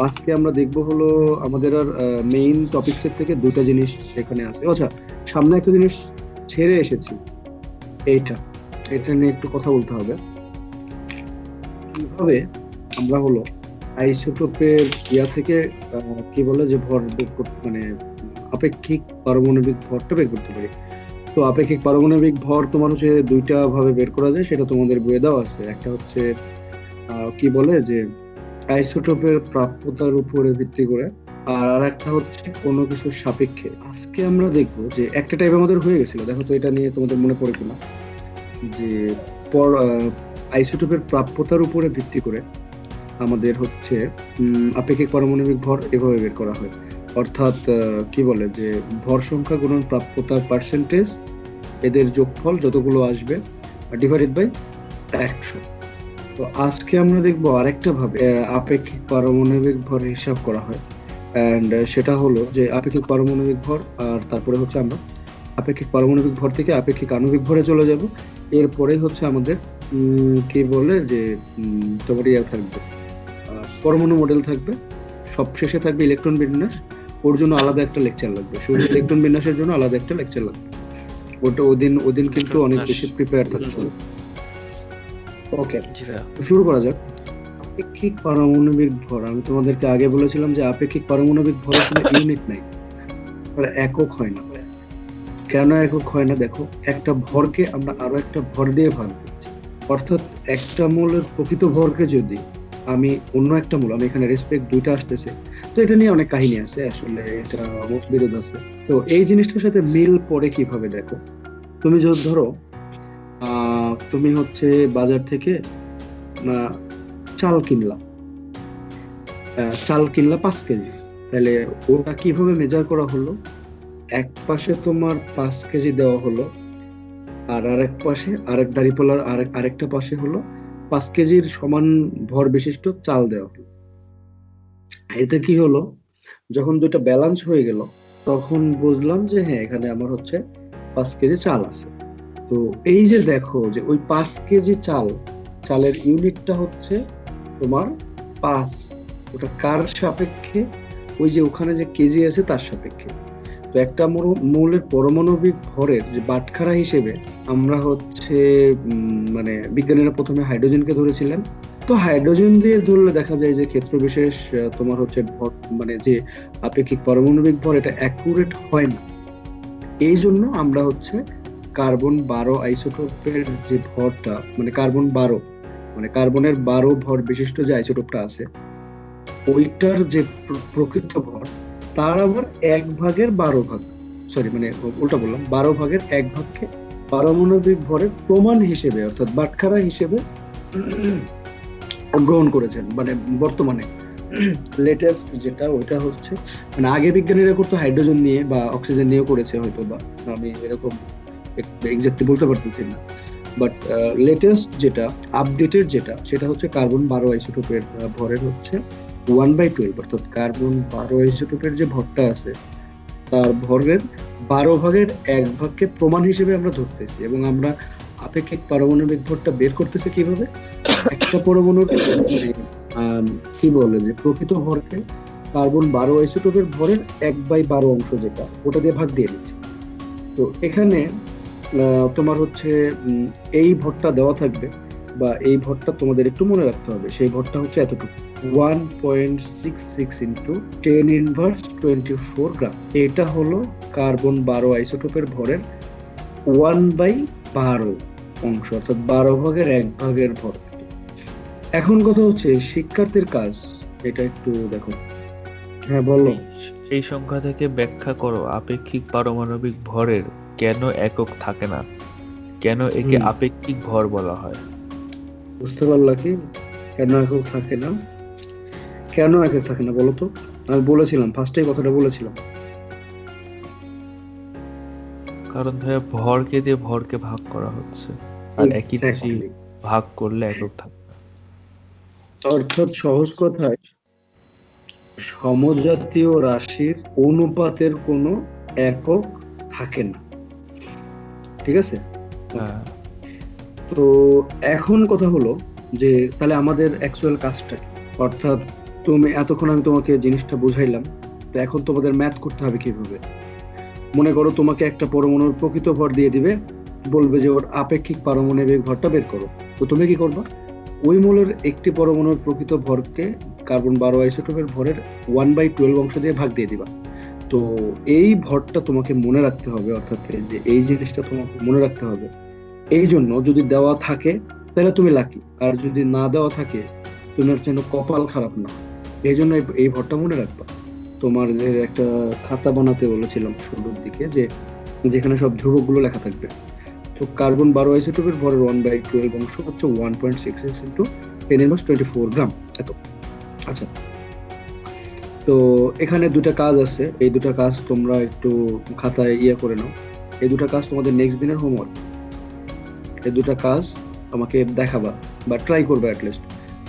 আজকে আমরা দেখবো হলো আমাদের আর মেইন টপিকসের থেকে দুটা জিনিস এখানে আছে। আচ্ছা, সামনে একটা জিনিস ছেড়ে এসেছি, এইটা এটা নিয়ে একটু কথা বলতে হবে। কিভাবে আমরা হলো আইসোটোপের ইয়া থেকে কি বলে যে ভর বের মানে আপেক্ষিক পারমাণবিক ভরটা বের করতে পারি। তো আপেক্ষিক পারমাণবিক ভর তোমার হচ্ছে দুইটা ভাবে বের করা যায়, সেটা তোমাদের বইয়ে দেওয়া আছে। একটা হচ্ছে কি বলে যে আইসোটোপের প্রাপ্যতার উপরে ভিত্তি করে, আর আরেকটা হচ্ছে কোনো কিছুর সাপেক্ষে। আজকে আমরা দেখবো যে একটা টাইপ আমাদের হয়ে গেছিল, দেখো তো এটা নিয়ে তোমাদের মনে পড়ে কিনা, যে পর আইসোটোপের প্রাপ্যতার উপরে ভিত্তি করে আমাদের হচ্ছে আপেক্ষিক পারমাণবিক ভর এভাবে বের করা হয়। অর্থাৎ কি বলে যে ভর সংখ্যা গুণন প্রাপ্যতার পার্সেন্টেজ, এদের যোগফল যতগুলো আসবে ডিভাইডেড বাই 100। তো আজকে আমরা দেখবো আরেকটা ভাবে আপেক্ষিক পারমাণবিক ভর হিসাব করা হয়। এন্ড সেটা হলো যে আপেক্ষিক পারমাণবিক ভর, আর তারপরে হচ্ছে আমরা আপেক্ষিক পারমাণবিক ভর থেকে আপেক্ষিক আণবিক ভরে চলে যাব। এরপরে হচ্ছে আমাদের কি বলে যে তোমার ইয়া থাকবে, পরমাণু মডেল থাকবে, সবশেষে থাকবে ইলেকট্রন বিন্যাস। ওর জন্য আলাদা একটা লেকচার লাগবে, শুধু ইলেকট্রন বিন্যাসের জন্য আলাদা একটা লেকচার লাগবে। ওটা ওদিন ওদিন কিন্তু অনেক বিন্যাস। বেশি প্রিপেয়ার থাকতে হবে। ওকে, জি ভাইয়া। শুরু করা যাক। আপেক্ষিক পারমাণবিক ভর, আমি তোমাদেরকে আগে বলেছিলাম যে আপেক্ষিক পারমাণবিক ভরের কোনো ইউনিট নাই, আর একক হয় না। কেন একক হয় না? দেখো, একটা ভরকে আমরা আরো একটা ভর দিয়ে ভাগ করছি। অর্থাৎ একটা মৌলের প্রকৃত ভরকে যদি আমি অন্য একটা মূল, আমি এখানে রেসপেক্ট দুইটা আসতেছে, তো এটা নিয়ে অনেক কাহিনী আছে আসলে, এটা মতবিরোধ আছে। তো এই জিনিসটার সাথে মিল পড়ে কিভাবে দেখো, তুমি যদি ধরো তুমি হচ্ছে বাজার থেকে আহ, চাল কিনলা, চাল কিনলা 5 কেজি। তাহলে ওটা কিভাবে মেজার করা হলো? এক পাশে তোমার 5 কেজি দেওয়া হলো, আর আরেক পাশে আরেক দাঁড়িপাল্লার আরেকটা পাশে হলো 5 কেজির সমান ভর বিশিষ্ট চাল দেওয়া হলো। এতে কি হলো, যখন দুটো ব্যালেন্স হয়ে গেল, তখন বুঝলাম যে হ্যাঁ, এখানে আমার হচ্ছে 5 কেজি চাল আছে। তো এই যে দেখো যে ওই 5 কেজি চাল, চালের ইউনিটটা হচ্ছে তোমার 5। ওটা কার সাপেক্ষে? ওই যে ওখানে যে কেজি আছে তার সাপেক্ষে। তো একটা মৌলের পারমাণবিক ভরের যে বাটখারা হিসেবে আমরা হচ্ছে মানে বিজ্ঞানীরা প্রথমে হাইড্রোজেনকে ধরেছিলেন। তো হাইড্রোজেন দিয়ে ধরলে দেখা যায় যে ক্ষেত্র বিশেষ তোমার হচ্ছে ভর, মানে যে আপেক্ষিক পারমাণবিক ভর, এটা অ্যাকুরেট হয় না। এই জন্য আমরা হচ্ছে কার্বন 12 আইসোটোপের যে ভরটা, মানে কার্বন 12, মানে কার্বনের 12 ভর বিশিষ্ট যে আইসোটোপটা আছে, ওইটার যে প্রকৃত ভর, তার আবার 1/12 ভাগ, সরি মানে উল্টা বললাম, 12/1 ভাগকে পারমাণবিক ভরের প্রমাণ হিসেবে, অর্থাৎ বাটখারা হিসেবে গ্রহণ করেছেন। মানে বর্তমানে লেটেস্ট যেটা, ওইটা হচ্ছে, মানে আগে বিজ্ঞানীরা করতো হাইড্রোজেন নিয়ে বা অক্সিজেন নিয়েও করেছে হয়তো বা, আমি এরকম এক্স্যাক্টলি বলতে পারতেছি না। বাট লেটেস্ট যেটা, আপডেটেড যেটা, সেটা হচ্ছে কার্বন 12 আইসোটোপের ভরের হচ্ছে 1/12, অর্থাৎ কার্বন 12 আইসোটোপের যে ভরটা আছে, তার ভরের 12/1 ভাগকে প্রমাণ হিসেবে আমরা ধরতেছি। এবং আমরা আপেক্ষিক পারমাণবিক ভরটা বের করতেছি কিভাবে? একটা পরমাণুর মানে কি বলে যে প্রকৃত ভরকে কার্বন 12 আইসোটোপের ভরের 1/12 অংশ যেটা, ওটা দিয়ে ভাগ দিয়ে দিচ্ছি। তো এখানে তোমার হচ্ছে এই ভরটা দেওয়া থাকবে, বা এই ভরটা তোমাদের একটু মনে রাখতে হবে। সেই ভরটা হচ্ছে এতটুকু, 1.66 × 10⁻²৪ গ্রাম। এটা হলো কার্বন 12 আইসোটোপের ভরের 1/12 অংশ, অর্থাৎ 12/1 ভাগের ভর। এখন কথা হচ্ছে শিক্ষার্থীর কাজ, এটা একটু দেখো। হ্যাঁ, বলো। এই সেই সংখ্যা থেকে ব্যাখ্যা করো আপেক্ষিক পারমাণবিক ভরের কেন একক থাকে না, কেন একে হুম, আপেক্ষিক ভর বলা হয়। বুঝতে পারলা কি কেন একক থাকে না? কেন একক থাকে না বলো তো? আমি বলেছিলাম, ফার্স্টেই কথাটা বলেছিলাম। কারণ ভাইয়া ভরকে দিয়ে ভরকে ভাগ করা হচ্ছে, আর একই রাশি এক্স্যাক্টলি। ভাগ করলে একক থাকে। অর্থাৎ সহজ কথায়, সমজাতীয় রাশির অনুপাতের কোনো একক থাকে না। ঠিক আছে? ওকে। হ্যাঁ। তো এখন কথা হলো যে তাহলে আমাদের অ্যাকচুয়াল কাজটা কি? অর্থাৎ তুমি এতক্ষণ আমি তোমাকে জিনিসটা বুঝাইলাম, তো এখন তোমাদের ম্যাথ করতে হবে কিভাবে। মনে করো তোমাকে একটা পরমাণুর প্রকৃত ভর দিয়ে দিবে, বলবে যে ওর আপেক্ষিক পারমাণবিক ভরটা বের করো। তো তুমি কি করবা? ওই মোলের একটি পরমাণুর প্রকৃত ভরকে কার্বন-12 আইসোটোপের ভরের 1/12 অংশ দিয়ে ভাগ দিয়ে দিবা। তো এই ভরটা তোমাকে মনে রাখতে হবে, অর্থাৎ এই যে এই জিনিসটা তোমাকে মনে রাখতে হবে। এই জন্য যদি দেওয়া থাকে তাহলে তুমি লাকি, আর যদি না দেওয়া থাকে তোমার যেন কপাল খারাপ না হয়। এই জন্য এই ভরটা মনে রাখবা। তোমার যে একটা খাতা বানাতে বলেছিলাম শুরুর দিকে, যে যেখানে সব ধ্রুবকগুলো লেখা থাকবে। তো কার্বন-12 আইসোটোপের ভরের 1/12 অংশ হচ্ছে 1.66 ইন্টু 10⁻24 গ্রাম। এত। আচ্ছা, তো এখানে দুটা কাজ আছে, এই দুটা কাজ তোমরা একটু খাতায় করে নাও। এই দুটা কাজ তোমাদের নেক্সট দিনের হোমওয়ার্ক। এই দুটা কাজ আমাকে দেখাবা বা ট্রাই করবে অ্যাটলিস্ট।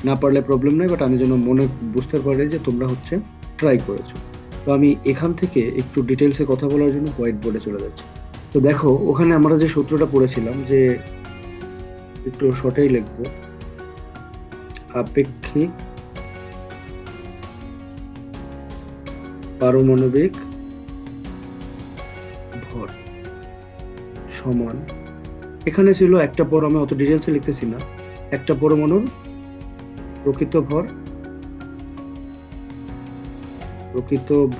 না পারলে প্রবলেম নেই, বাট আমি যেন মনে বুঝতে পারি যে তোমরা হচ্ছে ট্রাই করেছো। তো আমি এখান থেকে একটু ডিটেলসে কথা বলার জন্য হোয়াইট বোর্ডে চলে যাচ্ছি। তো দেখো, ওখানে আমরা যে সূত্রটা পড়েছিলাম, যে একটু শর্টেই লিখবো, আপেক্ষিক পারমাণবিক ভর সমান, এখানে ছিল একটা আমি অত ডিটেলসে লিখতেছি না, একটা পরমাণুর প্রকৃত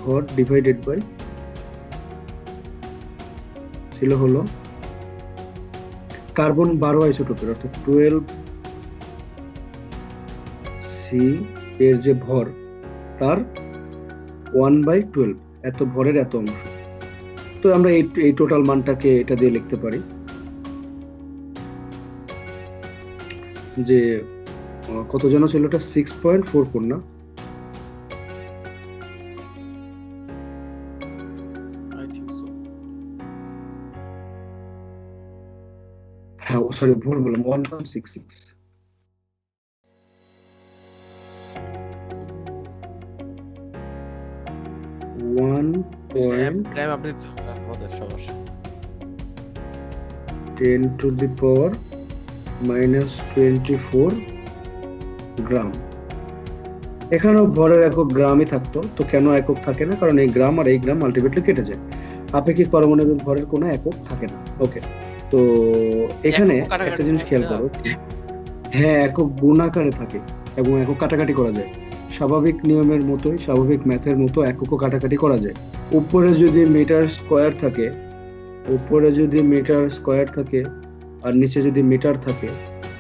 ভর ডিভাইডেড বাই ছিল হলো কার্বন-12 আইসোটোপের অর্থাৎ 12C এর যে ভর, তার 1/12, এত ভরের এত অংশ। তো আমরা এই টোটাল মানটাকে এটা দিয়ে লিখতে পারি যে কত যেন ছিল, এটা 6.44 না? হ্যাঁ, সরি, ভুল বললাম, 1.66। 1.10⁻24 গ্রাম। এখানেও ভরের একক গ্রামই থাকতো, তো কেন একক থাকে না? কারণ এই গ্রাম আর এই গ্রাম আলটিমেটলি কেটে যায়। আপেক্ষিক পারমাণবিক ভরের কোনো একক থাকে না। ওকে, তো এখানে একটা জিনিস খেয়াল করো, হ্যাঁ, একক গুণাকারে থাকে এবং একক কাটাকাটি করা যায়। স্বাভাবিক নিয়মের মতোই, স্বাভাবিক ম্যাথের মতো এককও কাটাকাটি করা যায়। উপরে যদি মিটার স্কয়ার থাকে আর নিচে যদি মিটার থাকে,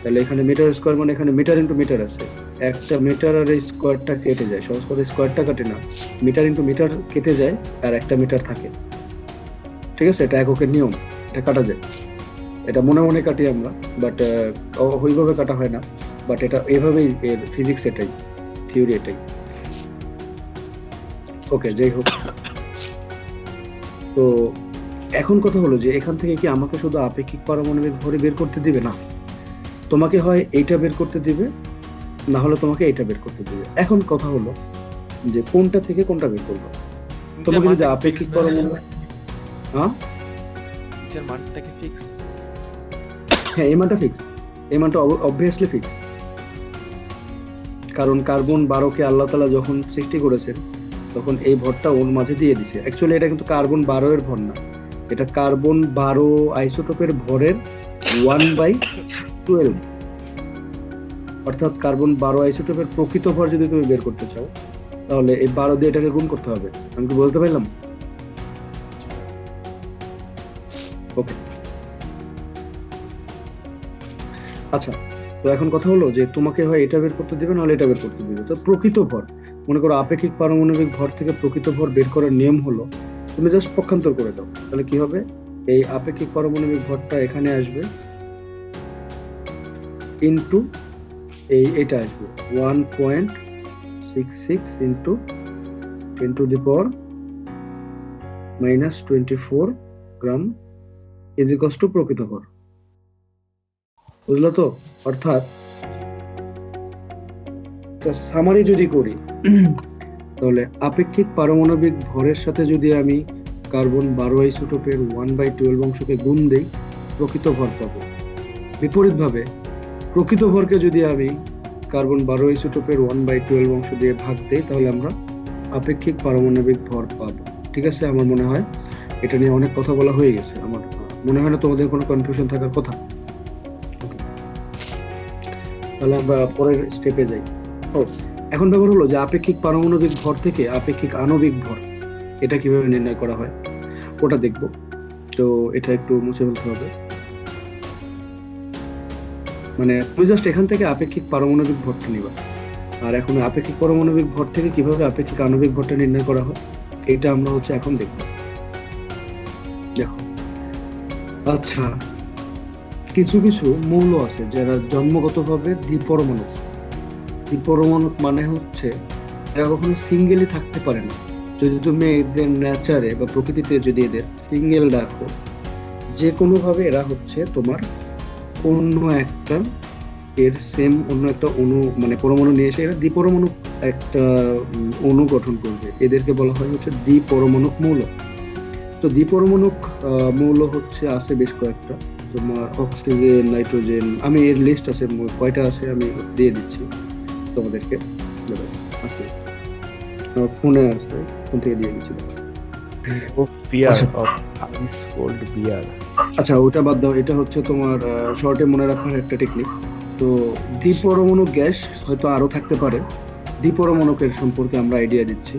তাহলে এখানে মিটার স্কয়ার মানে এখানে মিটার ইন্টু মিটার আছে। একটা মিটার আর এই স্কয়ারটা কেটে যায়, সহজ করে স্কয়ারটা কাটে না, মিটার ইন্টু মিটার কেটে যায়, আর একটা মিটার থাকে। ঠিক আছে, এটা এককের নিয়ম, এটা কাটা যায়। এটা মনে মনে কাটি আমরা, বাট ওইভাবে কাটা হয় না, বাট এটা এভাবেই, এর ফিজিক্স এটাই, থিওরি এটাই। ওকে, যাই হোক, তো এখন কথা হলো যে এখান থেকে কি আমাকে শুধু আপেক্ষিক পারমাণবিক ভরে বের করতে দিবে? না, তোমাকে হয় এইটা বের করতে দিবে, না হলে তোমাকে এইটা বের করতে দিবে। এখন কথা হলো যে কোনটা থেকে কোনটা বের করবো। তোমাকে যদি আপেক্ষিক পারমাণবিক, হ্যাঁ হ্যাঁ, এই মানটা ফিক্স, এই মানটা অবভিয়াসলি ফিক্স। কারণ কার্বন-12কে আল্লাহ তাআলা যখন সৃষ্টি করেছেন, তখন এই ভরটা ওর মাঝে দিয়ে দিছে। অ্যাকচুয়ালি এটা কিন্তু কার্বন-12 এর ভর না, এটা কার্বন-12 আইসোটোপের ভরের 1/12। অর্থাৎ কার্বন-12 আইসোটোপের প্রকৃত ভর যদি তুমি বের করতে চাও, তাহলে এই 12 দিয়ে এটাকে গুণ করতে হবে। আমি কি বলতে পারলাম? ওকে, আচ্ছা, তো এখন কথা হলো যে তোমাকে হয় এটা বের করতে দিবে, নাহলে এটা বের করতে দিবে। তো প্রকৃত ভর, মনে করো আপেক্ষিক পারমাণবিক ভর থেকে প্রকৃত ভর বের করার নিয়ম হলো, তুমি জাস্ট পক্ষান্তর করে দাও, তাহলে কি হবে? এই আপেক্ষিক পারমাণবিক ভরটা এখানে আসবে, ইনটু এটা আসবে 1.66 into 10⁻⁻24 gram is equals to প্রকৃত ভর। বুঝলো তো? অর্থাৎ সামারি যদি করি, তাহলে আপেক্ষিক পারমাণবিক ভরের সাথে যদি আমি কার্বন-12 আইসোটোপের 1/12 অংশকে গুণ দেই, প্রকৃত ভর পাবো। বিপরীতভাবে প্রকৃত ভরকে যদি আমি কার্বন 12 আইসোটোপের 1/12 অংশ দিয়ে ভাগ দেই, তাহলে আমরা আপেক্ষিক পারমাণবিক ভর পাবো। ঠিক আছে, আমার মনে হয় এটা নিয়ে অনেক কথা বলা হয়ে গেছে। আমার মনে হয় না তোমাদের কোনো কনফিউশন থাকার কথা। Okay, তাহলে আমরা পরের স্টেপে যাই। ও, এখন ব্যাপার হলো যে আপেক্ষিক পারমাণবিক ভর থেকে আপেক্ষিক আণবিক ভর এটা কিভাবে নির্ণয় করা হয় ওটা দেখব। তো এটা একটু মুছে ফেলতে হবে। মানে তুমি জাস্ট এখান থেকে আপেক্ষিক পারমাণবিক ভরটা নিবা, আর এখন আপেক্ষিক পারমাণবিক ভর থেকে কিভাবে আপেক্ষিক আণবিক ভরটা নির্ণয় করা হয় এটা আমরা হচ্ছে এখন দেখব। দেখো, আচ্ছা, কিছু কিছু মৌল আছে যারা জন্মগতভাবে দ্বিপরমাণুক। দ্বিপরমাণুক মানে হচ্ছে এরা কখনো সিঙ্গেলই থাকতে পারে না। যদি তুমি এদের নেচারে বা প্রকৃতিতে যদি এদের সিঙ্গেল রাখো, যে কোনো ভাবে এরা হচ্ছে তোমার অন্য একটা এর সেম অন্য একটা অণু মানে পরমাণু নিয়ে এসে এরা দ্বিপরমাণুক একটা অণু গঠন করবে। এদেরকে বলা হয় হচ্ছে দ্বিপরমাণুক মৌল। তো দ্বিপরমাণুক মৌল হচ্ছে আছে বেশ কয়েকটা, তোমার অক্সিজেন, নাইট্রোজেন, আমি এর লিস্ট আছে কয়টা আছে আমি দিয়ে দিচ্ছি তোমাদেরকে। দাঁড়াও, আছে, আমার ফোনে আছে, ফোন থেকে দিয়ে দিচ্ছি। Of beer, আচ্ছা of ice cold beer. আচ্ছা, ওটা বাদ দাও, এটা হচ্ছে তোমার শর্টে মনে রাখার একটা টেকনিক। তো দ্বিপরমাণু গ্যাস হয়তো আরো থাকতে পারে, দ্বিপরমাণুকের সম্পর্কে আমরা আইডিয়া দিচ্ছি।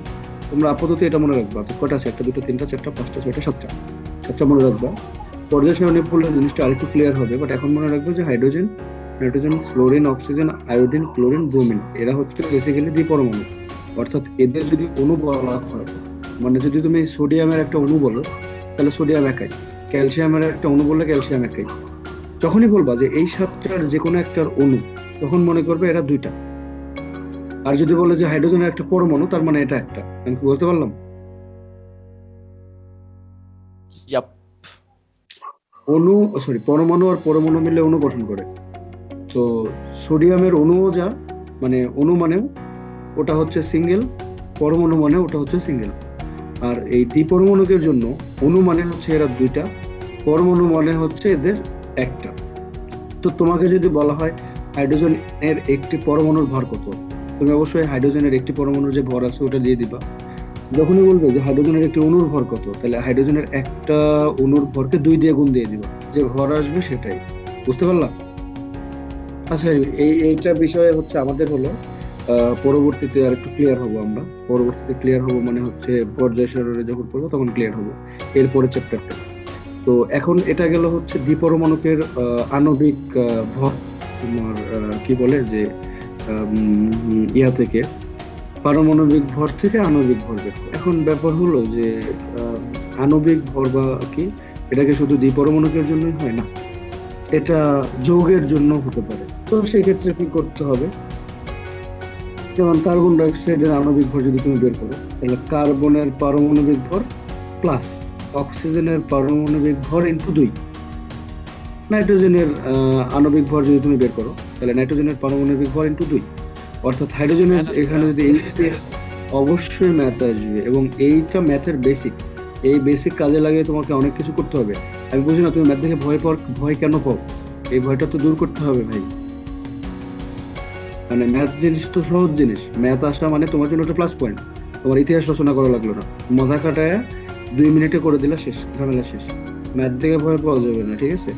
তোমরা আপাতত এটা মনে রাখবা, তো কটা আছে, একটা, দুটো, তিনটা, চারটা, পাঁচটা, ছয়টা, সাতটা, সাতটা মনে রাখবা। পর্যায় সারণী পড়লে জিনিসটা আরেকটু ক্লিয়ার হবে, বাট এখন মনে রাখবো যে hydrogen, nitrogen, fluorine, oxygen, iodine, chlorine, bromine এরা হচ্ছে বেসিক্যালি দ্বিপরমাণু। অর্থাৎ এদের যদি অণু বলা হয়, মানে যদি তুমি সোডিয়ামের একটা অণু বলো তাহলে সোডিয়াম একাই, ক্যালসিয়ামের একটা অণু বললে ক্যালসিয়াম একাই। যখনই বলবা যে এই সাতটার যে কোনো একটার অণু, তখন মনে করবে এরা দুইটা। আর যদি বলে যে হাইড্রোজেনের একটা পরমাণু, তার মানে এটা একটা। আমি কি বলতে পারলাম? Yup. অণু, সরি, পরমাণু আর পরমাণু মিলে অণু গঠন করে। তো সোডিয়ামের অণুও যা, মানে অণু মানেও ওটা হচ্ছে সিঙ্গেল, পরমাণু মানে ওটা হচ্ছে সিঙ্গেল। আর এই দ্বিপরমাণুকের জন্য অণু মানে হচ্ছে এরা দুইটা, পরমাণু মানে হচ্ছে এদের একটা। তো তোমাকে যদি বলা হয় হাইড্রোজেনের একটি পরমাণুর ভর কত, তুমি অবশ্যই হাইড্রোজেনের একটি পরমাণুর যে ভর আছে ওটা দিয়ে দিবা। যখনই বলবে যে হাইড্রোজেনের একটি অণুর ভর কত, তাহলে হাইড্রোজেনের একটা অণুর ভরকে 2 দিয়ে গুণ দিয়ে দিবা, যে ভর আসবে সেটাই। বুঝতে পারলাম? আচ্ছা, এইটা বিষয়ে হচ্ছে আমাদের হলো পরবর্তীতে আর একটু ক্লিয়ার হবো আমরা। পরবর্তীতে ক্লিয়ার হবো মানে হচ্ছে পর্যায় সারণী যখন পড়বো তখন ক্লিয়ার হবো এরপরে চ্যাপ্টারটা। তো এখন এটা গেল হচ্ছে দ্বিপরমাণুকের আণবিক ভর, তোমার কি বলে যে ইয়া থেকে পারমাণবিক ভর থেকে আণবিক ভর বের করো। এখন ব্যাপার হলো যে আহ, আণবিক ভর বা কি, এটাকে শুধু দ্বিপরমাণুকের জন্যই হয় না, এটা যৌগের জন্য হতে পারে। তো সেই ক্ষেত্রে কি করতে হবে, যেমন কার্বন ডাই অক্সাইডের আণবিক ভর যদি তুমি বের করো, তাহলে কার্বনের পারমাণবিক ভর প্লাস অক্সিজেনের পারমাণবিক ভর ইনটু 2। নাইট্রোজেনের আণবিক ভর যদি তুমি বের করো, তাহলে নাইট্রোজেনের পারমাণবিক ভর ইনটু 2। অর্থাৎ হাইড্রোজেনের এখানে যদি অবশ্যই ম্যাথ আসবে, এবং এইটা ম্যাথের বেসিক। এই বেসিক কাজে লাগিয়ে তোমাকে অনেক কিছু করতে হবে। আমি বুঝি না তুমি ম্যাথ দেখে ভয় কেন পাও, এই ভয়টা তো দূর করতে হবে ভাই। মানে ম্যাথ জিনিস তো সহজ জিনিস, ম্যাথ আসা মানে তোমার জন্য একটা প্লাস পয়েন্ট। তোমার ইতিহাস রচনা করা লাগলো না, মাথা খাটায় 2 মিনিটে করে দিলা, শেষ, ঝামেলা শেষ। ম্যাথ দেখে ভয় পাওয়া যাবে না, ঠিক আছে?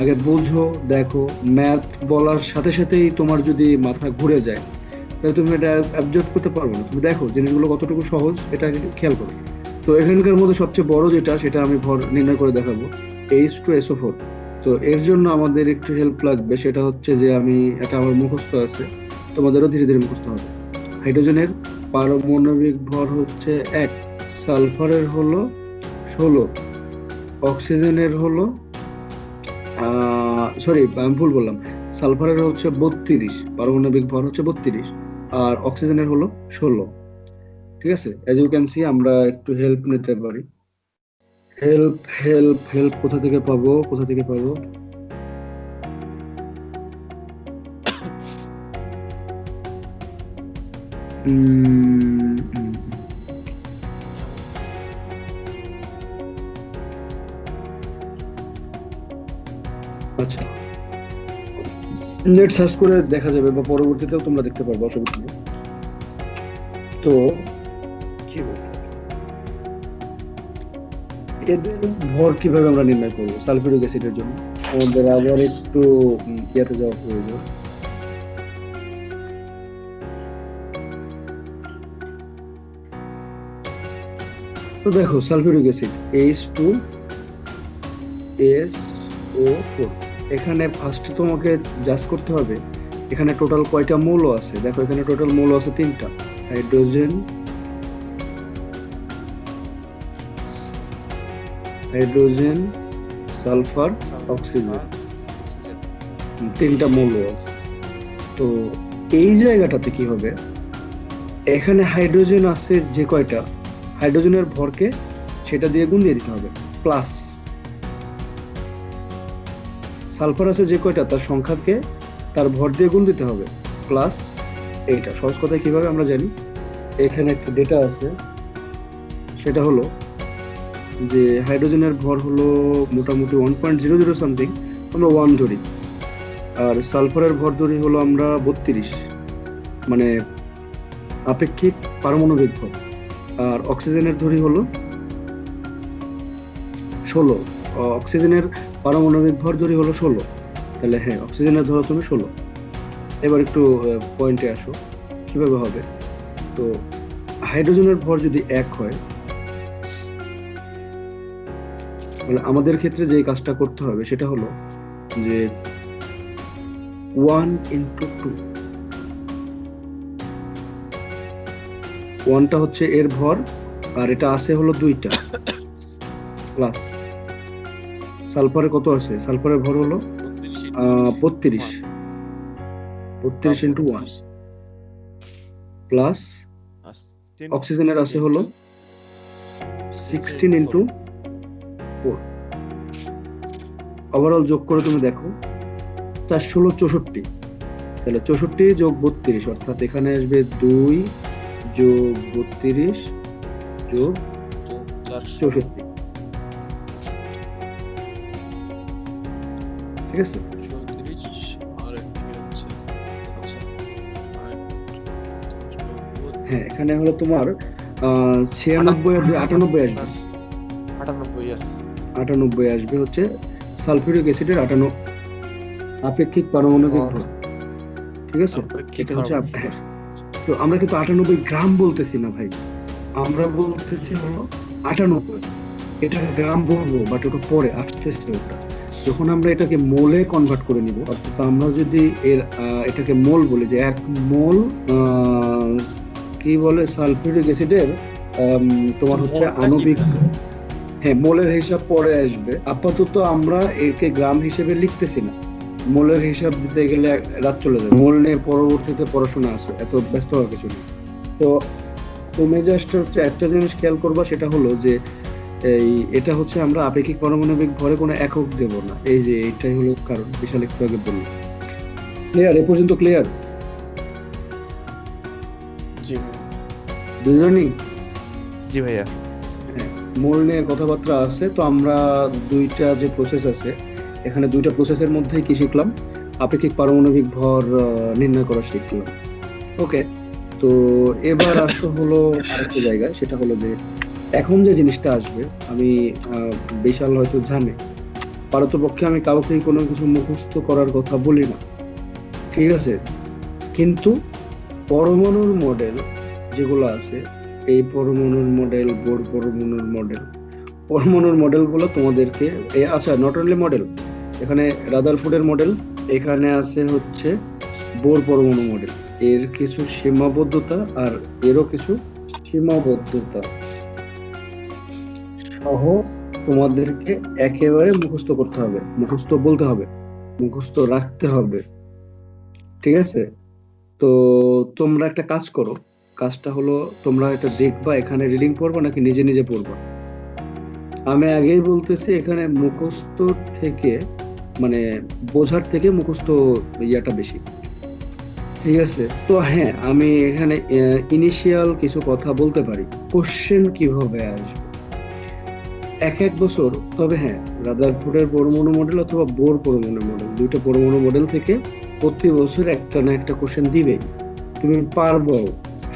আগে বুঝো, দেখো। ম্যাথ বলার সাথে সাথেই তোমার যদি মাথা ঘুরে যায়, তাহলে তুমি এটা অ্যাবজর্ব করতে পারবে না। তুমি দেখো জিনিসগুলো কতটুকু সহজ, এটা আগে খেয়াল করো। তো এখানকার মধ্যে সবচেয়ে বড় যেটা, সেটা আমি ভর নির্ণয় করে দেখাবো, H2SO4। তো এর জন্য আমাদের একটু হেল্প লাগবে, সেটা হচ্ছে যে এটা আমার মুখস্থ আছে, তোমাদেরও ধীরে ধীরে মুখস্থ হবে। হাইড্রোজেনের পারমাণবিক ভর হচ্ছে 1, সালফারের হলো 16, অক্সিজেনের হলো সরি আমি ভুল বললাম, সালফারের হচ্ছে 32, পারমাণবিক ভর হচ্ছে 32, আর অক্সিজেনের হলো 16। ঠিক আছে, এজ ইউ ক্যান সি আমরা একটু হেল্প নিতে পারি। হেল্প হেল্প হেল্প কোথা থেকে পাবো, কোথা থেকে পাবো? উম, উম, আচ্ছা, নেট সার্চ করে দেখা যাবে বা পরবর্তীতেও তোমরা দেখতে পারবে, অসুবিধা নেই। তো কি বলবো, এদের ভর কিভাবে আমরা নির্ণয় করবো সালফিউরিক অ্যাসিডের জন্য? আমাদের আবার একটু ইয়াতে যাওয়া প্রয়োজন। তো দেখো সালফিউরিক অ্যাসিড H2SO4, এখানে ফার্স্টে তোমাকে জাস্ট করতে হবে এখানে টোটাল কয়টা মৌল আছে। দেখো এখানে টোটাল মৌল আছে 3টা, হাইড্রোজেন, সালফার, অক্সিজেন, 3টা মৌল আছে। তো এই জায়গাটাতে কি হবে, এখানে হাইড্রোজেন আছে যে কয়টা, হাইড্রোজেনের ভরকে সেটা দিয়ে গুণ দিয়ে দিতে হবে, প্লাস সালফার আছে যে কয়টা তার সংখ্যাকে তার ভর দিয়ে গুণ দিতে হবে, প্লাস এইটা। সহজ কথায় কিভাবে আমরা জানি, এখানে একটা ডেটা আছে, সেটা হলো যে হাইড্রোজেনের ভর হলো মোটামুটি 1.00 সামথিং, আমরা 1 ধরি, আর সালফারের ভর ধরি হলো আমরা 32, মানে আপেক্ষিক পারমাণবিক ভর, আর অক্সিজেনের ধরি হলো 16, অক্সিজেনের পারমাণবিক ভর ধরি হলো 16, তাহলে হ্যাঁ অক্সিজেনের ধরো তুমি 16। এবার একটু পয়েন্টে আসো কিভাবে হবে। তো হাইড্রোজেনের ভর যদি 1 হয়, তাহলে আমাদের ক্ষেত্রে যে কাজটা করতে হবে সেটা হলো যে 1 into 2, 1টা হচ্ছে এর ভর আর এটা আছে হলো 2টা, প্লাস সালফারে কত আছে, সালফারের ভর হলো 32 into 1, প্লাস অক্সিজেনের আছে হলো 16 into 4। ওভারঅল যোগ করে তুমি দেখো 4 16 64, তাহলে 64 যোগ 32, অর্থাৎ এখানে আসবে 2 যোগ 32 যোগ 64, ঠিক আছে? হ্যাঁ এখানে হলো তোমার 96 আর 98 আসবে, 98 আসবে হচ্ছে সালফিউরিক অ্যাসিডের আপেক্ষিক পারমাণবিক ভর, ঠিক আছে? এটা হচ্ছে হ্যাঁ। তো আমরা কিন্তু 98 গ্রাম বলতেছি না ভাই, আমরা বলতেছি হলো 98, এটা গ্রাম বলবো বাট ওটা পরে আসতেছে। ওটা যখন আমরা এটাকে মোলে কনভার্ট করে নিব, অর্থাৎ আমরা যদি এটাকে মোল বলি যে 1 মোল কি বলে সালফিউরিক অ্যাসিডের তোমার হচ্ছে আণবিক, হ্যাঁ মোলের হিসাব পরে আসবে। আপাতত আমরা একে গ্রাম হিসেবে লিখতেছি না, মোলের হিসাব দিতে গেলে রাত চলে যাবে। মোল নিয়ে পরবর্তীতে পড়াশোনা আছে, এত ব্যস্ত হওয়ার কিছু নেই। তো তুমি জাস্ট হচ্ছে একটা জিনিস খেয়াল করবা, সেটা হলো যে এটা হচ্ছে আমরা আপেক্ষিক পারমাণবিক ভরে কোনো একক দেব না, এই যে এটাই হলো কারণ, বিশাল একটু আগে বললাম। ক্লিয়ার? এ পর্যন্ত ক্লিয়ার? দুজনই? জি ভাইয়া। হ্যাঁ, মোল নিয়ে কথাবার্তা আছে। তো আমরা দুইটা যে প্রসেস আছে, এখানে দুইটা প্রসেসের মধ্যেই কি শিখলাম, আপেক্ষিক পারমাণবিক ভর নির্ণয় করা শিখলাম। ওকে, তো এবার আসো হলো আরেকটা জায়গায়, সেটা হলো যে এখন যে জিনিসটা আসবে, আমি বিশাল হয়তো জানে, পারতপক্ষে আমি কাউকেই কোনো কিছু মুখস্থ করার কথা বলি না, ঠিক আছে? কিন্তু পরমাণুর মডেল যেগুলো আছে, এই পরমাণুর মডেল, বোর পরমাণুর মডেলগুলো তোমাদেরকে আচ্ছা নট অনলি মডেল, এখানে রাদারফোর্ডের মডেল, এখানে আছে হচ্ছে বোর পরমাণু মডেল, এর কিছু সীমাবদ্ধতা আর এরও কিছু সীমাবদ্ধতা সহ তোমাদেরকে একেবারে মুখস্থ করতে হবে, মুখস্থ বলতে হবে, মুখস্থ রাখতে হবে, ঠিক আছে? তো তোমরা একটা কাজ করো, কাজটা হলো তোমরা এটা দেখবা, এখানে রিডিং পড়বা নাকি নিজে নিজে পড়বা। আমি আগেই বলতেছি, এখানে মুখস্থ থেকে মানে বোঝার থেকে মুখস্থ ইয়াটা বেশি, ঠিক আছে? তো হ্যাঁ, আমি এখানে ইনিশিয়াল কিছু কথা বলতে পারি, কোশ্চেন কিভাবে আসবে এক এক বছর। তবে হ্যাঁ, রাদারফোর্ডের পরমাণু মডেল অথবা বোর পরমাণু মডেল, দুইটা পরমাণু মডেল থেকে প্রতি বছর একটা না একটা কোশ্চেন দিবেই, তুমি পারবো,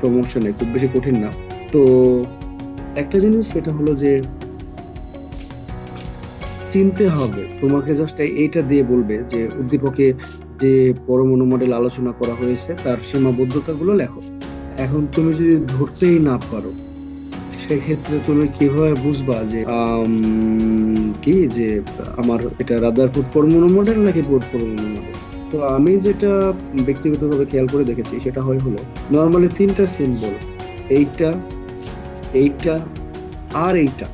সমস্যা নেই, খুব বেশি কঠিন না। তো একটা জিনিস সেটা হলো যে চিনতে হবে, তোমাকে জাস্ট এইটা দিয়ে বলবে যে উদ্দীপকে যে পরমাণু মডেল আলোচনা করা হয়েছে তার সীমাবদ্ধতা গুলো লেখো। এখন তুমি যদি ধরতেই না পারো, সেক্ষেত্রে তুমি কিভাবে বুঝবা যে কি যে আমার এটা রাদারফোর্ড পরমাণু মডেল নাকি বোর পরমাণু মডেল? তো আমি যেটা ব্যক্তিগতভাবে খেয়াল করে দেখেছি সেটা হলো নর্মালি তিনটা সিম্বল, এইটা, এইটা আর এইটা,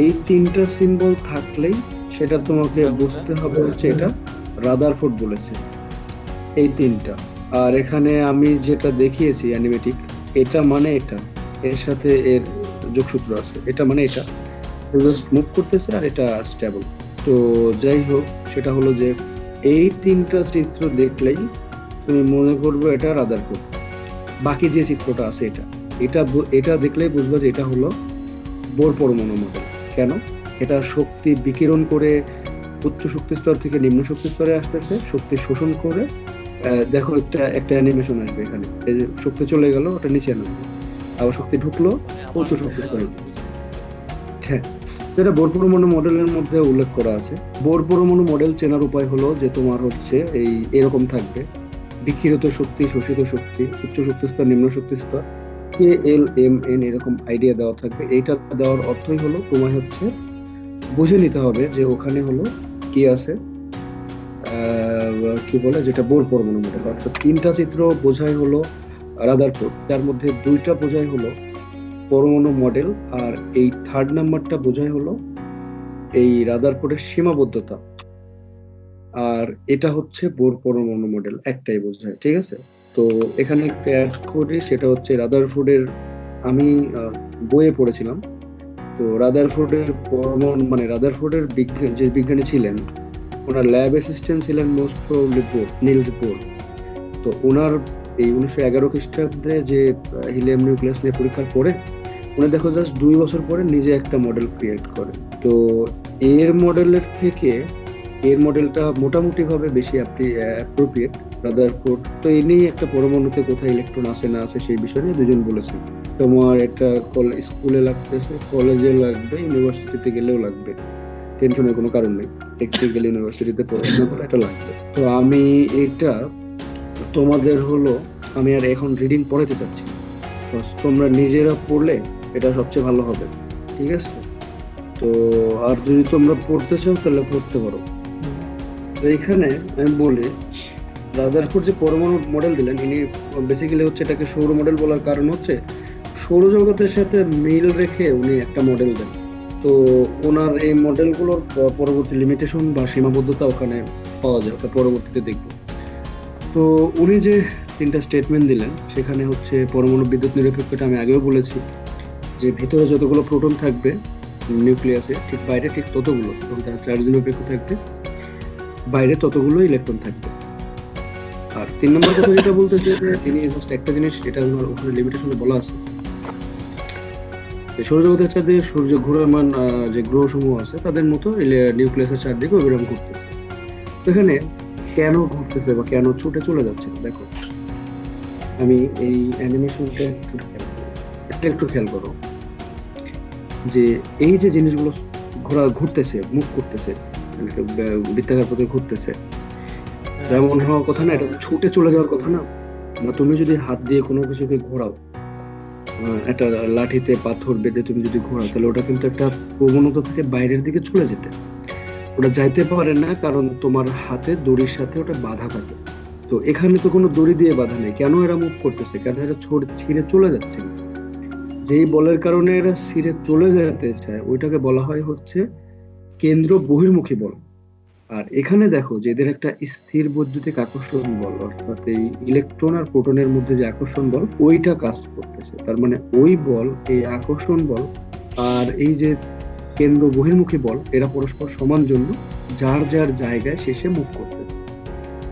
এই তিনটা সিম্বল থাকলেই সেটা তোমাকে বুঝতে হবে হচ্ছে এটা রাদারফোর্ড বলেছে, এই তিনটা। আর এখানে আমি যেটা দেখিয়েছি অ্যানিমেটিক, এটা মানে এটা, এর সাথে এর যোগসূত্র আছে, এটা মানে এটা জাস্ট মুভ করতেছে আর এটা স্টেবল। তো যাই হোক, সেটা হলো যে এই তিনটা চিত্র দেখলেই তুমি মনে করবে এটা রাদারফোর্ড। বাকি যে চিত্রটা আছে এটা এটা এটা দেখলেই বুঝবা যে এটা হলো বোর পরমাণু মডেল। কেন? এটা শক্তি বিকিরণ করে উচ্চ শক্তি স্তর থেকে নিম্ন শক্তি স্তরে আসতেছে, শক্তি শোষণ করে। দেখো একটা একটা অ্যানিমেশন আসবে এখানে, এই যে শক্তি চলে গেল ওটা নিচে নামলো, আবার শক্তি ঢুকলো উচ্চ শক্তি স্তরে। হ্যাঁ, যেটা বোর পরমাণু মডেলের মধ্যে উল্লেখ করা আছে। বোর পরমাণু মডেল চেনার উপায় হলো যে তোমার হচ্ছে এই এরকম থাকবে: বিকিরিত শক্তি, শোষিত শক্তি, উচ্চ শক্তি স্তর, নিম্ন শক্তি স্তর, কে এল এম এন এরকম আইডিয়া দেওয়া থাকবে। এইটা দেওয়ার অর্থই হলো তোমায় হচ্ছে বুঝে নিতে হবে যে ওখানে হলো কি আছে, কি বলে যেটা বোর পরমাণু মডেল। অর্থাৎ তিনটা চিত্র বোঝাই হলো রাদারফোর্ড, যার মধ্যে দুইটা বোঝাই হলো পরমাণু মডেল, আর এই থার্ড নাম্বারটা বোঝাই হলো এই রাদারফোর্ডের সীমাবদ্ধতা। আর এটা হচ্ছে বোর পরমাণু মডেল একটাই বোঝায়, ঠিক আছে? তো এখানে একটা অ্যাড করি, সেটা হচ্ছে রাদারফোর্ডের, আমি বইয়ে পড়েছিলাম। তো রাদারফোর্ডের পরমাণু মানে রাদারফোর্ডের যে বিজ্ঞানী ছিলেন, ওনার ল্যাব অ্যাসিস্ট্যান্ট ছিলেন মোস্ট প্রবাবলি নিলস বোর। তো ওনার এই 1911 খ্রিস্টাব্দে যে হিলিয়াম নিউক্লিয়াস নিয়ে পরীক্ষার পরে উনি দেখো জাস্ট 2 বছর পরে নিজে একটা মডেল ক্রিয়েট করে। তো এর মডেলের থেকে এর মডেলটা মোটামুটি ভাবে বেশি অ্যাপ্রোপ্রিয়েট। রাদারফোর্ড তো এই নিয়ে একটা পরমাণুতে কোথায় ইলেকট্রন আছে না আছে সেই বিষয়ে নিয়ে দুজন বলেছেন। তোমার একটা স্কুলে লাগতেছে, কলেজে লাগবে, ইউনিভার্সিটিতে গেলেও লাগবে, টেনশনের কোনো কারণ নেই। টেকনিক্যাল ইউনিভার্সিটিতে পড়াশোনা করে এটা লাগবে। তো আমি এটা তোমাদের হলো আমি আর এখন রিডিং পড়াতে চাচ্ছি না। তো তোমরা নিজেরা পড়লে এটা সবচেয়ে ভালো হবে, ঠিক আছে? তো আর যদি তোমরা পড়তে চাও তাহলে পড়তে পারো। তো এখানে আমি বলি, রাদারফোর্ড যে পরমাণু মডেল দিলেন, ইনি বেসিক্যালি হচ্ছে এটাকে সৌর মডেল বলার কারণ হচ্ছে সৌরজগতের সাথে মিল রেখে উনি একটা মডেল দেন। তো ওনার এই মডেলগুলোর পরবর্তী লিমিটেশন বা সীমাবদ্ধতা ওখানে পাওয়া যায়, ওটা পরবর্তীতে দেখবো। তো উনি যে তিনটা স্টেটমেন্ট দিলেন সেখানে হচ্ছে পরমাণু বিদ্যুৎ নিরপেক্ষতা আমি আগেও বলেছি যে ভিতরে যতগুলো প্রোটন থাকবে নিউক্লিয়াসে, ঠিক বাইরে ঠিক ততগুলো, এবং তার চার্জ নিরপেক্ষ থাকবে, বাইরে ততগুলো ইলেকট্রন থাকবে। আর 3 নম্বর কথা যেটা বলতেছে যে তিনি জাস্ট একটা জিনিস, এটা ওখানে লিমিটেশনে বলা আছে যে সৌরজগতের চারদিকে সূর্য ঘূর্ণায়মান যে গ্রহসমূহ আছে তাদের মতো নিউক্লিয়াসের চারদিকে অবিরাম ঘুরতেছে। এখানে কেন ঘুরতেছে বা কেন ছুটে চলে যাচ্ছে, দেখো আমি এই অ্যানিমেশনটা একটু খেয়াল করো যে এই যে জিনিসগুলো ঘুরতেছে, মুভ করতেছে, বৃত্তাকার পথে ঘুরতেছে, যেমন হওয়ার কথা না, এটা ছুটে চলে যাওয়ার কথা না। বা তুমি যদি হাত দিয়ে কোনো কিছুকে ঘোরাও, একটা লাঠিতে পাথর বেঁধে তুমি যদি ঘোরাও, তাহলে ওটা কিন্তু একটা প্রবণতা থেকে বাইরের দিকে চলে যেতে, ওটা যাইতে পারে না, কারণ তোমার হাতে দড়ির সাথে ওটা বাঁধা থাকে। তো এখানে তো কোনো দড়ি দিয়ে বাঁধা নেই, কেন এরা মুভ করতেছে, কেন এরা ছিঁড়ে চলে যাচ্ছে না? যেই বলের কারণে এরা ছিঁড়ে চলে যেতে চায় ওইটাকে বলা হয় হচ্ছে কেন্দ্র বহির্মুখী বল। আর এখানে দেখো যে এদের একটা স্থির বৈদ্যুতিক আকর্ষণ বল, অর্থাৎ এই ইলেকট্রন আর প্রোটনের মধ্যে যে আকর্ষণ বল ওইটা কাজ করতেছে। তার মানে ওই বল, এই আকর্ষণ বল আর এই যে কেন্দ্র বহির্মুখী বল, এরা পরস্পর সমান জন্য যার যার জায়গায় শেষে মুভ করতেছে।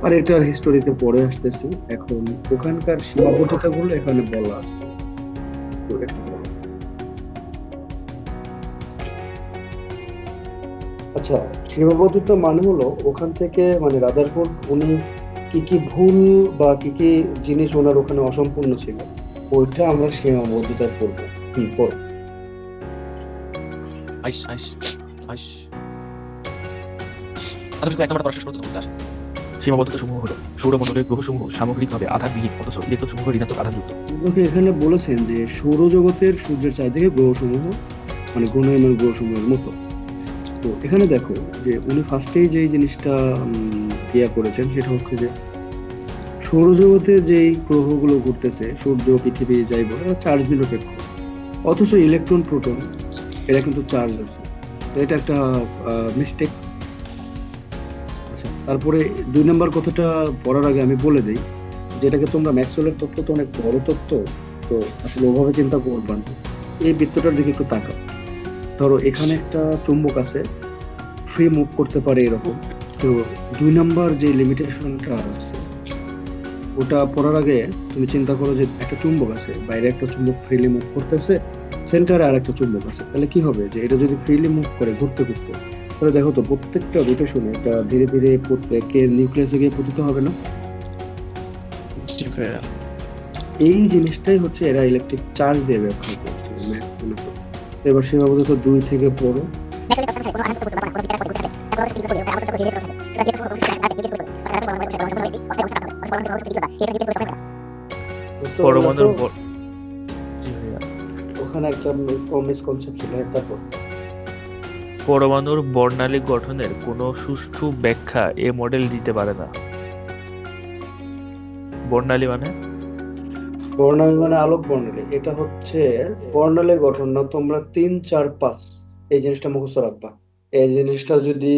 আর এটার হিস্টোরিতে পরে আসতেছে, এখন ওখানকার সীমাবদ্ধতা গুলো এখানে বলা আছে। তো এটা বলো। আচ্ছা, সীমাবদ্ধতা মানে হলো ওখান থেকে, মানে রাদারফোর্ড উনি কি কি ভুল বা কি কি জিনিস ওনার ওখানে অসম্পূর্ণ ছিল, ওইটা আমরা সীমাবদ্ধতায় পড়বো। পড়ো। আইস আইস আইস আচ্ছা, 1 নম্বরটা পড়া শেষ করতে হবে। সীমাবদ্ধতা সমূহ হলো সৌরমণ্ডলের গ্রহসমূহ সামগ্রিকভাবে আধানবিহীন অথচ ইলেকট্রন সমূহ ঋণাত্মক আধানযুক্ত। ওকে, এখানে বলেছেন যে সৌরজগতের সূর্যের চারিদিকে গ্রহসমূহ মানে ঘূর্ণায়মান গ্রহসমূহের মতো। তো এখানে দেখো যে উনি ফার্স্টেই যে জিনিসটা ইয়া করেছেন সেটা হচ্ছে যে সৌরজগতে যেই গ্রহগুলো ঘুরতেছে সূর্য, পৃথিবী, যাই বলে, চার্জ নিরপেক্ষ, অথচ ইলেকট্রন, প্রোটন এরা কিন্তু চার্জ আছে। তো এটা একটা মিস্টেক। আচ্ছা, তারপরে 2 নম্বর কথাটা পড়ার আগে আমি বলে দিই, যেটাকে তোমরা ম্যাক্সওয়েলের তত্ত্ব তো অনেক বড় তত্ত্ব, তো আসলে ওভাবে চিন্তা করবা না। এই বৃত্তটার দিকে একটু তাকাও। ধরো এখানে একটা চুম্বক আছে, ফ্রি মুভ করতে পারে এরকম। তো 2 নম্বর যে লিমিটেশনটা আছে ওটা পড়ার আগে তুমি চিন্তা করো যে একটা চুম্বক আছে, বাইরে একটা চুম্বক ফ্রিলি মুভ করতেছে, সেন্টারে আর একটা চুম্বক আছে। তাহলে কি হবে যে এটা যদি ফ্রিলি মুভ করে ঘুরতে ঘুরতে, তাহলে দেখো তো প্রত্যেকটা রোটেশনে এটা ধীরে ধীরে নিউক্লিয়াসে গিয়ে পতিত হবে না? এই জিনিসটাই হচ্ছে এরা ইলেকট্রিক চার্জ দিয়ে ব্যাখ্যা করছে মূলত। এবার সীমাবদ্ধতা 2 থেকে পড়ো। পরমাণুর জি ভাইয়া। ওখানে একটা মিসকনসেপ্ট ছিল, তারপর পরমাণুর বর্ণালী গঠনের কোনো সুষ্ঠু ব্যাখ্যা এ মডেল দিতে পারে না। বর্ণালী মানে বর্ণালী মানে আলোক বর্ণালী। এটা হচ্ছে বর্ণালী গঠন না, তোমরা 3, 4, 5 এই জিনিসটা মুখস্থ রাখবা। এই জিনিসটা যদি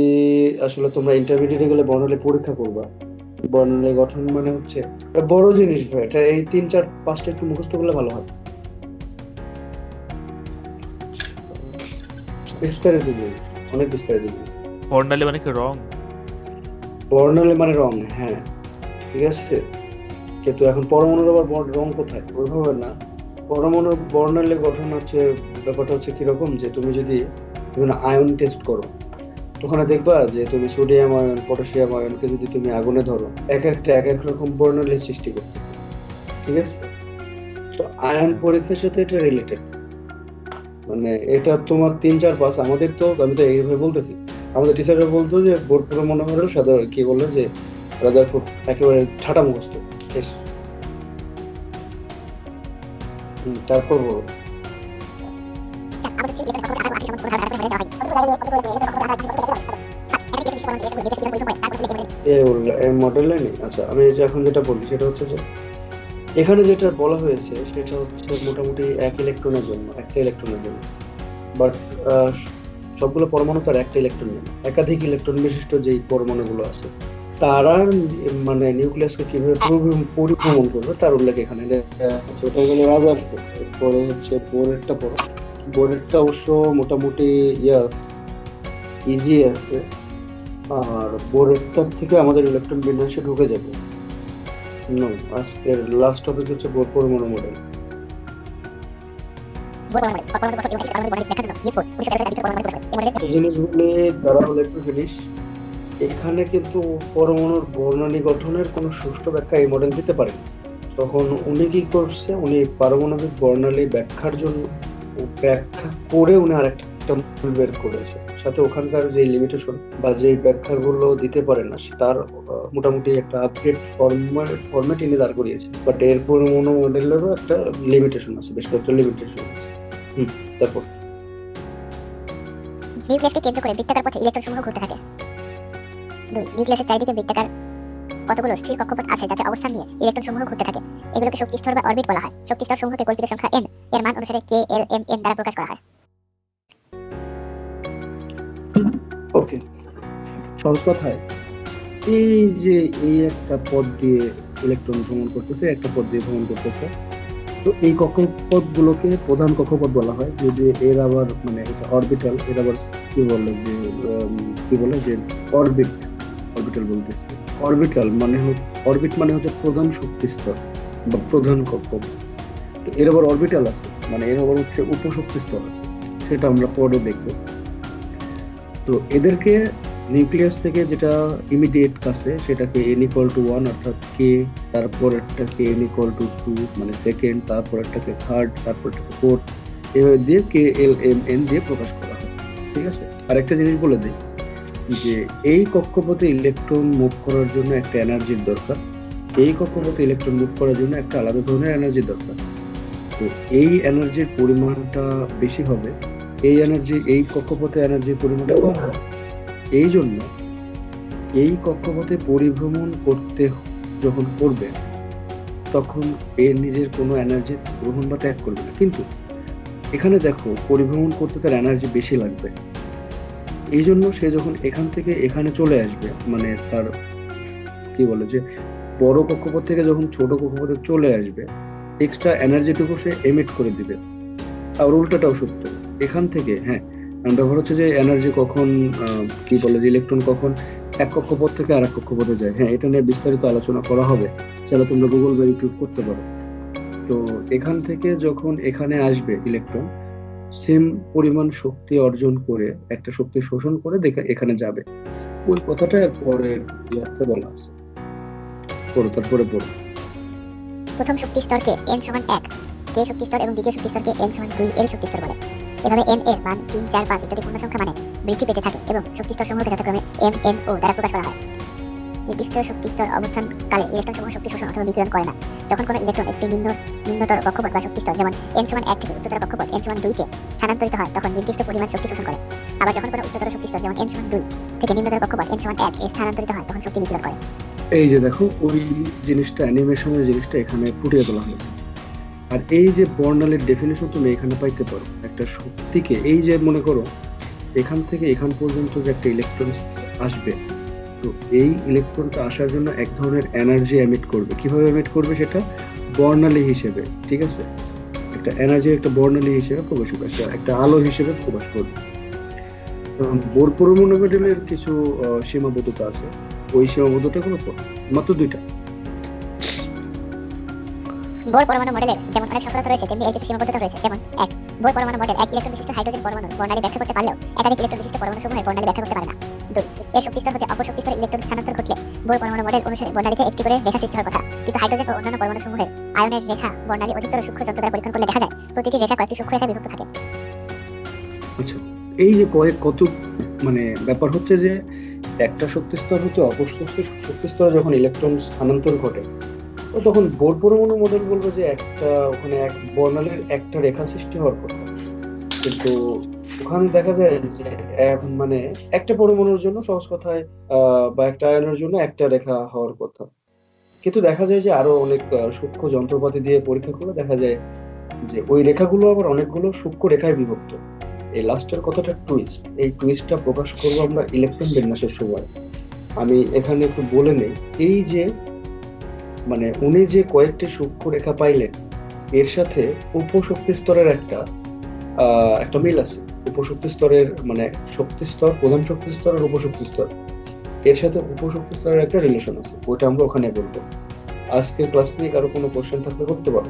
আসলে তোমরা ইন্টারমিডিয়েটে গেলে বর্ণালী পরীক্ষা করবা, বর্ণালী গঠন মানে হচ্ছে এটা বড় জিনিস ভাই। এটা এই 3, 4, 5টা একটু মুখস্থ করলে ভালো হয়। বিস্তারিত দিই, অনেক বিস্তারিত দিই। বর্ণালী মানে কি রং? বর্ণালী মানে রং, হ্যাঁ ঠিক আছে। কিন্তু এখন পরমাণুর আবার রং কোথায়? ওইভাবে না। পরমাণুর বর্ণালী গঠন হচ্ছে, ব্যাপারটা হচ্ছে কিরকম যে তুমি যদি বিভিন্ন আয়ন টেস্ট করো, ওখানে দেখবা যে তুমি সোডিয়াম আয়ন, পটাশিয়াম আয়নকে যদি তুমি আগুনে ধরো, এক একটা এক এক রকম বর্ণালী সৃষ্টি করতে, ঠিক আছে। তো আয়ন পরীক্ষার সাথে এটা রিলেটেড। মানে এটা তোমার 3, 4, 5 আমাদের তো, আমি তো এইভাবে বলতেছি, আমাদের টিচাররা বলতো যে বোর্ড পরমাণু মডেল সাধারণ কি বলে যে রাদারফোর্ড একেবারে ঠাটা মুখস্থ শেষ। তারপর বলো। এই মডেলে নেই। আচ্ছা, আমি এখন যেটা বলি সেটা হচ্ছে যে এখানে যেটা বলা হয়েছে সেটা হচ্ছে মোটামুটি এক ইলেকট্রনের জন্য, একটা ইলেকট্রনের জন্য। বাট সবগুলো পরমাণু তার একটা ইলেকট্রন নেই, একাধিক ইলেকট্রন বিশিষ্ট যেই পরমাণুগুলো আছে তারা মানে নিউক্লিয়াসকে কিভাবে পরিভ্রমণ করবে তার উল্লেখ এখানে। ওটা গেলে রাদারফোর্ড। পরে হচ্ছে বোরেরটা পড়ো। বোরেরটা অবশ্য মোটামুটি ইজি আছে, আর বোরেরটার থেকে আমাদের ইলেকট্রন বিন্যাসে ঢুকে যাবে। আজকের লাস্ট টপিক হচ্ছে বোর পরমাণু মডেল। জিনিসগুলি দ্বারা হলো একটু জিনিস, এখানে কিন্তু পরমাণুর বর্ণালী গঠনের কোনো সুষ্ঠু ব্যাখ্যা এই মডেল দিতে পারে। তখন উনি কি করছে, উনি পারমাণবিক বর্ণালী ব্যাখ্যার জন্য ব্যাখ্যা করে উনি আরেকটা মডেল বের করেছে, সাথে ওখানকার যে লিমিটেশন বা যে ব্যাখ্যাগুলো দিতে পারে না তার মোটামুটি একটা আপডেট ফরম্যাট এনে দাঁড় করিয়েছে। বাট এর পরমাণু মডেলেরও একটা লিমিটেশন আছে, বেশ কয়েকটা লিমিটেশন আছে। তারপর নিউক্লিয়াসকে কেন্দ্র করে বৃত্তাকার পথে ইলেকট্রন সমূহ ঘুরতে থাকে। 2. নিউক্লিয়াসের চারিদিকে বৃত্তাকার কতগুলো স্থির কক্ষপথ আছে যাতে অবস্থান নিয়ে ইলেকট্রন সমূহ ঘুরতে থাকে। এগুলোকে শক্তি স্তর বা অরবিট বলা হয়। শক্তি স্তর সমূহকে কল্পিত সংখ্যা n এর মান অনুসারে k, l, m, n দ্বারা প্রকাশ করা হয়। ওকে, সহজ কথায় এই যে এই একটা পথ দিয়ে ইলেকট্রন ভ্রমণ করতেছে, একটা পথ দিয়ে ভ্রমণ করতেছে, তো এই কক্ষপথগুলোকে প্রধান কক্ষপথ বলা হয়। যদি এর আবার মানে এটা অরবিটাল, এর আবার কি বলে যে অরবিটাল বলতেছে। অরবিট মানে হচ্ছে প্রধান শক্তি স্তর বা প্রধান কক্ষপথ। তো এর আবার অরবিটাল আছে, মানে এর আবার হচ্ছে উপশক্তি স্তর আছে, সেটা আমরা পরে দেখবো। তো এদেরকে নিউক্লিয়াস থেকে যেটা ইমিডিয়েট কাছে সেটাকে n ইকুয়াল টু 1 অর্থাৎ কে, তারপর একটাকে n ইকুয়াল টু 2 মানে সেকেন্ড, তারপর একটাকে থার্ড, তারপর একটাকে ফোর্থ, এভাবে দিয়ে কে এল এম এন দিয়ে প্রকাশ করা হয়। ঠিক আছে, আর একটা জিনিস বলে দিই যে এই কক্ষপথে ইলেকট্রন মুভ করার জন্য একটা এনার্জির দরকার, এই কক্ষপথে ইলেকট্রন মুভ করার জন্য একটা আলাদা ধরনের এনার্জির দরকার। তো এই এনার্জির পরিমাণটা বেশি হবে, এই কক্ষপথে এনার্জির পরিমাণটা কম হবে। এই জন্য এই কক্ষপথে পরিভ্রমণ করতে যখন করবে তখন এর নিজের কোনো এনার্জি গ্রহণ বা ত্যাগ করবে না, কিন্তু এখানে দেখো পরিভ্রমণ করতে তার এনার্জি বেশি লাগবে। এই জন্য সে যখন এখান থেকে এখানে চলে আসবে, মানে তার কি বলে যে বড় কক্ষপথ থেকে যখন ছোট কক্ষপথে চলে আসবে, এক্সট্রা এনার্জিটুকু সে এমিট করে দিবে। আর উল্টোটাও সত্য, এখান থেকে হ্যাঁ ব্যাপার হচ্ছে যে এনার্জি কখন কি বলে যে ইলেকট্রন কখন এক কক্ষপথ থেকে আরেক কক্ষপথে যায়, হ্যাঁ এটা নিয়ে বিস্তারিত আলোচনা করা হবে, চলো তোমরা গুগল বা ইউটিউব করতে পারো। তো এখান থেকে যখন এখানে আসবে ইলেকট্রন, সেম পরিমাণ শক্তি অর্জন করে একটা শক্তি শোষণ করে দেখে এখানে যাবে। ওই কথাটা পরের ইয়াতে বলা আছে, পড়ো তারপরে পড়ো। প্রথম শক্তি স্তরকে n সমান 1 কে শক্তি স্তর এবং দ্বিতীয় শক্তি স্তরকে n সমান 2 এল শক্তি স্তর বলে। এভাবে n এর মান 3, 4, 5 ইত্যাদি পূর্ণ সংখ্যা মানে বৃদ্ধি পেতে থাকে এবং শক্তি স্তর সমূহকে যথাক্রমে m, n, o দ্বারা প্রকাশ করা হয়। নির্দিষ্ট শক্তি স্তর অবস্থান কালে ইলেকট্রন সমূহ শক্তি শোষণ অথবা বিকিরণ করে না। যখন কোনো ইলেকট্রন একটি নিম্নতর কক্ষপথ বা শক্তি স্তর যেমন n সমান 1 থেকে উচ্চতর কক্ষপথ n সমান 2 তে স্থানান্তরিত হয় তখন নির্দিষ্ট পরিমাণ শক্তি শোষণ করে। আবার যখন কোনো উচ্চতর শক্তি স্তর যেমন n সমান 2 থেকে নিম্নতর কক্ষপথ n সমান 1 এ স্থানান্তরিত হয় তখন শক্তি বিকিরণ করে। এই যে দেখো ওই জিনিসটা অ্যানিমেশনের জিনিসটা এখানে ফুটিয়ে তোলা হয়েছে। আর এই যে বর্ণালীর ডেফিনেশন তুমি এখানে পাইতে পারো একটা শক্তিকে, এই যে মনে করো এখান থেকে এখান পর্যন্ত যে একটা ইলেকট্রন আসবে, তো এই ইলেকট্রনটা আসার জন্য এক ধরনের এনার্জি এমিট করবে। কিভাবে এমিট করবে সেটা বর্ণালী হিসেবে, ঠিক আছে, একটা এনার্জি একটা বর্ণালী হিসেবে প্রকাশ করবে, একটা আলো হিসেবে প্রকাশ করবে। বোর পরমাণু মডেলের কিছু সীমাবদ্ধতা আছে, ওই সীমাবদ্ধতা গুলো মাত্র দুইটা। বোর পরমাণু মডেলের যেমন অনেক সফলতা রয়েছে তেমনি এর কিছু সীমাবদ্ধতা রয়েছে। যেমন 1, বোর পরমাণু মডেল এক ইলেকট্রন বিশিষ্ট হাইড্রোজেন পরমাণুর বর্ণালী ব্যাখ্যা করতে পারলেও একাধিক ইলেকট্রন বিশিষ্ট পরমাণু সমূহের বর্ণালী ব্যাখ্যা করতে পারে না। 2, এর শক্তি স্তর হতে অপর শক্তি স্তরে ইলেকট্রন স্থানান্তর ঘটলে বোর পরমাণু মডেল অনুসারে বর্ণালীতে একটি করে রেখা সৃষ্টি হওয়ার কথা, কিন্তু হাইড্রোজেন ও অন্যান্য পরমাণু সমূহের আয়নের রেখা বর্ণালী অধিকতর সূক্ষ্ম যন্ত্র দ্বারা পরীক্ষণ করলে দেখা যায় প্রতিটি রেখা কয়েকটি সূক্ষ্ম রেখায় বিভক্ত থাকে। আচ্ছা, এই যে কত মানে ব্যাপার হচ্ছে যে একটা শক্তি স্তর হতে অপর শক্তি স্তরে যখন ইলেকট্রন স্থানান্তর ঘটে, তো তখন বোর পরমাণু মডেল বলবে যে একটা ওখানে এক বর্ণালীর একটা রেখা সৃষ্টি হওয়ার কথা, কিন্তু ওখানে দেখা যায় যে মানে একটা পরমাণুর জন্য সহজ কথায় বা একটা আয়নের জন্য একটা রেখা হওয়ার কথা, কিন্তু দেখা যায় যে আরো অনেক সূক্ষ্ম যন্ত্রপাতি দিয়ে পরীক্ষা করে দেখা যায় যে ওই রেখাগুলো আবার অনেকগুলো সূক্ষ্ম রেখায় বিভক্ত। এই লাস্টের কথাটা টুইস্ট, এই টুইস্টটা প্রকাশ করবো আমরা ইলেকট্রন বিন্যাসের সময়। আমি এখানে একটু বলে নেই, এই যে মানে উনি যে কয়েকটি সূক্ষ্ম রেখা পাইলেন এর সাথে উপশক্তি স্তরের একটা মিল আছে। উপশক্তি স্তরের মানে শক্তি স্তর, প্রধান শক্তি স্তরের উপশক্তি স্তর, এর সাথে উপশক্তি স্তরের একটা রিলেশন আছে, ওইটা আমরা ওখানে বলবো। আজকের ক্লাস নিয়ে কারো কোনো কোশ্চেন থাকলে করতে পারো।